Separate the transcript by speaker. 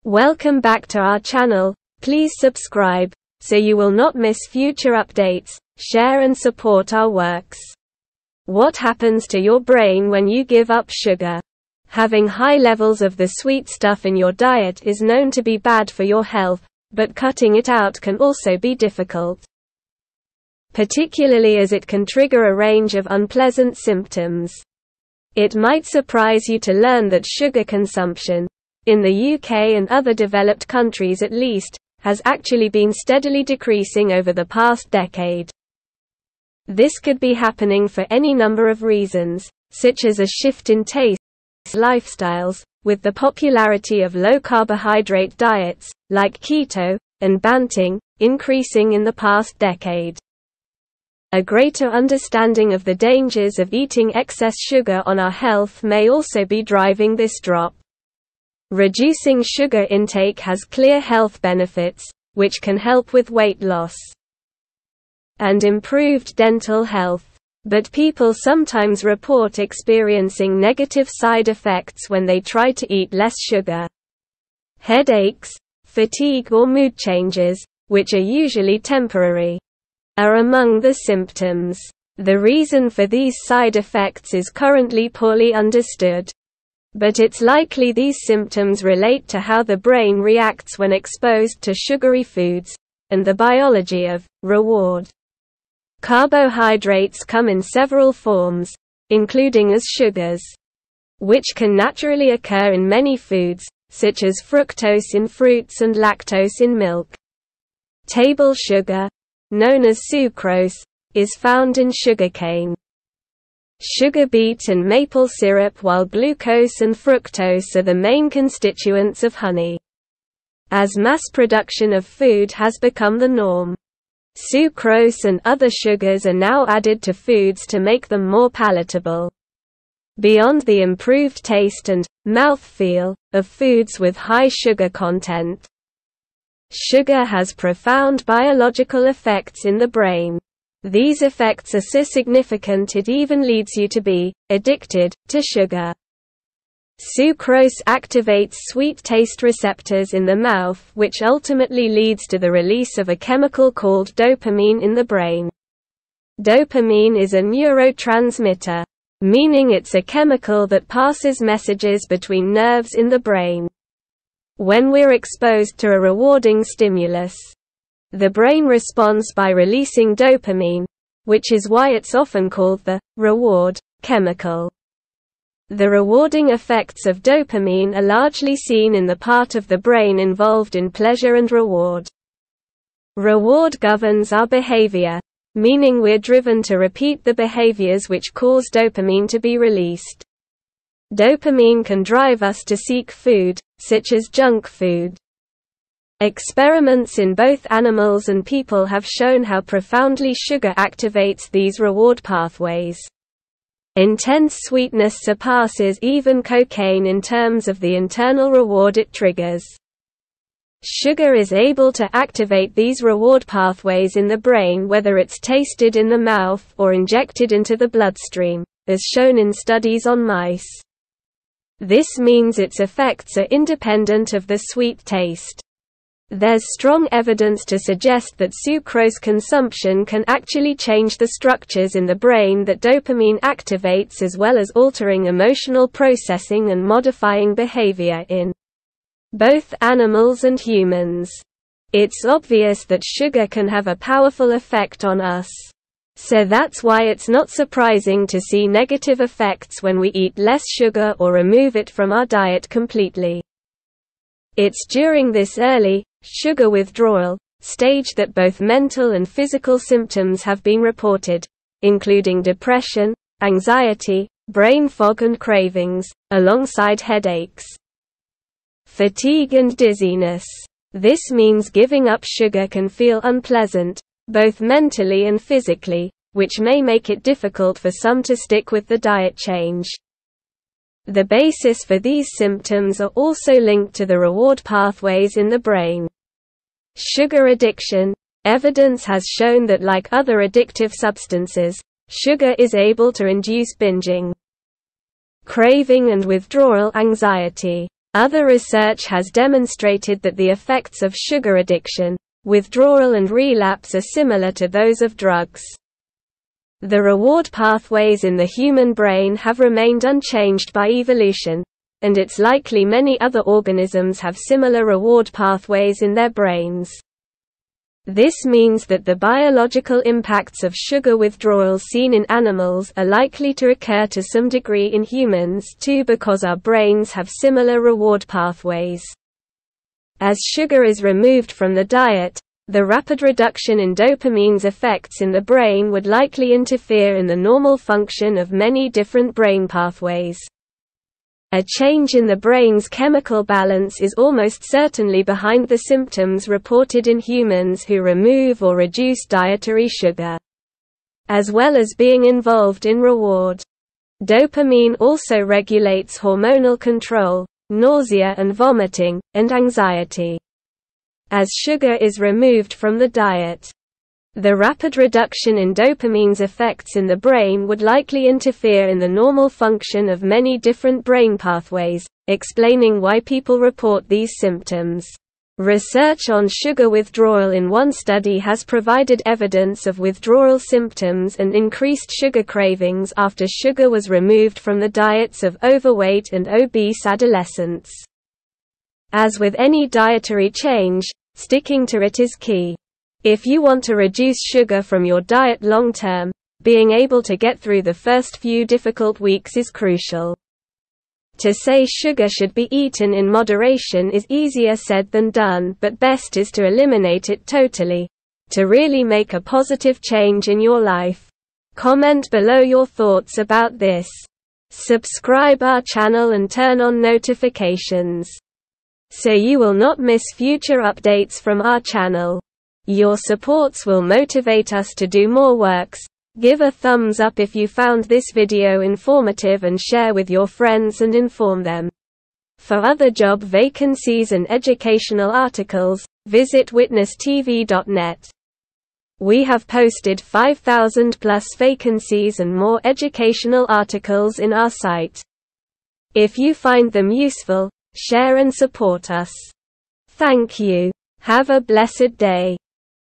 Speaker 1: Welcome back to our channel. Please subscribe, so you will not miss future updates. Share and support our works. What happens to your brain when you give up sugar? Having high levels of the sweet stuff in your diet is known to be bad for your health, but cutting it out can also be difficult, particularly as it can trigger a range of unpleasant symptoms. It might surprise you to learn that sugar consumption, in the UK and other developed countries at least, has actually been steadily decreasing over the past decade. This could be happening for any number of reasons, such as a shift in taste, lifestyles, with the popularity of low-carbohydrate diets, like keto, and banting, increasing in the past decade. A greater understanding of the dangers of eating excess sugar on our health may also be driving this drop. Reducing sugar intake has clear health benefits, which can help with weight loss and improved dental health. But people sometimes report experiencing negative side effects when they try to eat less sugar. Headaches, fatigue or mood changes, which are usually temporary, are among the symptoms. The reason for these side effects is currently poorly understood, but it's likely these symptoms relate to how the brain reacts when exposed to sugary foods, and the biology of reward. Carbohydrates come in several forms, including as sugars, which can naturally occur in many foods, such as fructose in fruits and lactose in milk. Table sugar, known as sucrose, is found in sugarcane, sugar beet and maple syrup, while glucose and fructose are the main constituents of honey. As mass production of food has become the norm, sucrose and other sugars are now added to foods to make them more palatable. Beyond the improved taste and mouthfeel of foods with high sugar content, sugar has profound biological effects in the brain. These effects are so significant it even leads you to be addicted to sugar. Sucrose activates sweet taste receptors in the mouth, which ultimately leads to the release of a chemical called dopamine in the brain. Dopamine is a neurotransmitter, meaning it's a chemical that passes messages between nerves in the brain. When we're exposed to a rewarding stimulus, the brain responds by releasing dopamine, which is why it's often called the reward chemical. The rewarding effects of dopamine are largely seen in the part of the brain involved in pleasure and reward. Reward governs our behavior, meaning we're driven to repeat the behaviors which cause dopamine to be released. Dopamine can drive us to seek food, such as junk food. Experiments in both animals and people have shown how profoundly sugar activates these reward pathways. Intense sweetness surpasses even cocaine in terms of the internal reward it triggers. Sugar is able to activate these reward pathways in the brain whether it's tasted in the mouth or injected into the bloodstream, as shown in studies on mice. This means its effects are independent of the sweet taste. There's strong evidence to suggest that sucrose consumption can actually change the structures in the brain that dopamine activates, as well as altering emotional processing and modifying behavior in both animals and humans. It's obvious that sugar can have a powerful effect on us. So that's why it's not surprising to see negative effects when we eat less sugar or remove it from our diet completely. It's during this early, sugar withdrawal stage that both mental and physical symptoms have been reported, including depression, anxiety, brain fog and cravings, alongside headaches, fatigue and dizziness. This means giving up sugar can feel unpleasant, both mentally and physically, which may make it difficult for some to stick with the diet change. The basis for these symptoms are also linked to the reward pathways in the brain. Sugar addiction. Evidence has shown that like other addictive substances, sugar is able to induce binging, craving and withdrawal anxiety. Other research has demonstrated that the effects of sugar addiction, withdrawal and relapse are similar to those of drugs. The reward pathways in the human brain have remained unchanged by evolution, and it's likely many other organisms have similar reward pathways in their brains. This means that the biological impacts of sugar withdrawal seen in animals are likely to occur to some degree in humans too, because our brains have similar reward pathways. As sugar is removed from the diet, the rapid reduction in dopamine's effects in the brain would likely interfere in the normal function of many different brain pathways. A change in the brain's chemical balance is almost certainly behind the symptoms reported in humans who remove or reduce dietary sugar, as well as being involved in reward. Dopamine also regulates hormonal control, nausea and vomiting, and anxiety. As sugar is removed from the diet, the rapid reduction in dopamine's effects in the brain would likely interfere in the normal function of many different brain pathways, explaining why people report these symptoms. Research on sugar withdrawal in one study has provided evidence of withdrawal symptoms and increased sugar cravings after sugar was removed from the diets of overweight and obese adolescents. As with any dietary change, sticking to it is key. If you want to reduce sugar from your diet long term, being able to get through the first few difficult weeks is crucial. To say sugar should be eaten in moderation is easier said than done, but best is to eliminate it totally, to really make a positive change in your life. Comment below your thoughts about this. Subscribe our channel and turn on notifications, so you will not miss future updates from our channel. Your supports will motivate us to do more works. Give a thumbs up if you found this video informative and share with your friends and inform them. For other job vacancies and educational articles, visit witnesstv.net. We have posted 5,000 plus vacancies and more educational articles in our site. If you find them useful, share and support us. Thank you. Have a blessed day.